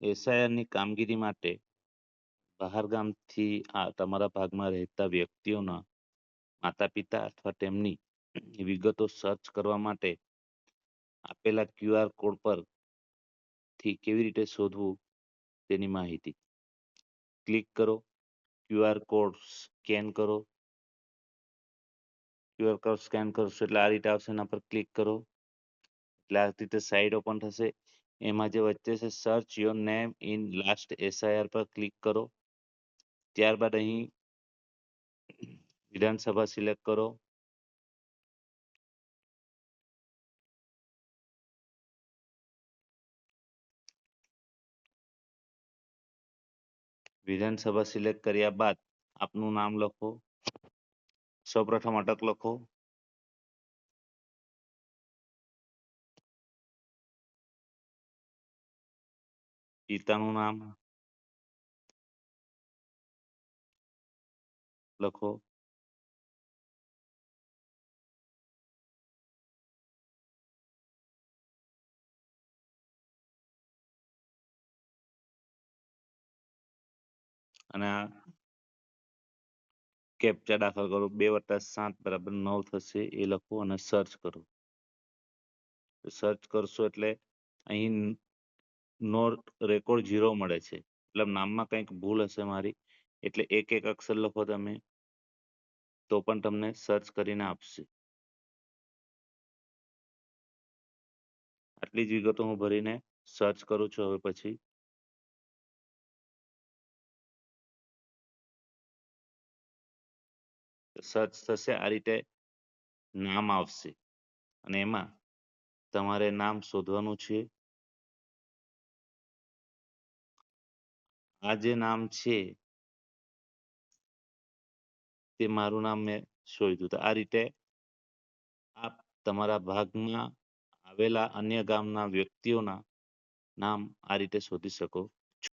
એસઆઈઆરની કામગીરી માટે બહાર ગામથી તમારા ભાગમાં રહેતા વ્યક્તિઓના માતા-પિતા અથવા તેમની વિગતો સર્ચ કરવા માટે આપેલા ક્યુઆર કોડ પરથી કેવી રીતે શોધવું તેની માહિતી. ક્લિક કરો, ક્યુઆર કોડ સ્કેન કરો. ક્યુઆર કોડ સ્કેન કરશો એટલે આ રીતે આવશે, એના પર ક્લિક કરો એટલે આ રીતે સાઈડ ઓપન થશે. એમાં જે વચ્ચે છે search your name in last SIR પર ક્લિક કરો. ત્યારબાદ અહીં વિધાનસભા સિલેક્ટ કરો. વિધાનસભા સિલેક્ટ કર્યા બાદ આપનું નામ લખો. સૌપ્રથમ અટક લખો. પિતાનું નામ લખો. અને આ કેપ્ચા દાખલ કરો. 2+7 = 9 થશે એ લખો અને સર્ચ કરો. સર્ચ કરશો એટલે અહીં નો રેકોર્ડ 0 મળે છે, મતલબ નામમાં કંઈક ભૂલ હશે મારી, એટલે એક એક અક્ષર લખો તમે તો પણ તમને સર્ચ કરીને આપશે. આટલી જ વિગતો હું ભરીને સર્ચ કરું છું. હવે પછી સર્ચ થશે, આ રીતે નામ આવશે અને એમાં તમારે નામ શોધવાનું છે. આ જે નામ છે તે મારું નામ મેં શોધ્યું. તો આ રીતે આપ તમારા ભાગમાં આવેલા અન્ય ગામના વ્યક્તિઓના નામ આ રીતે શોધી શકો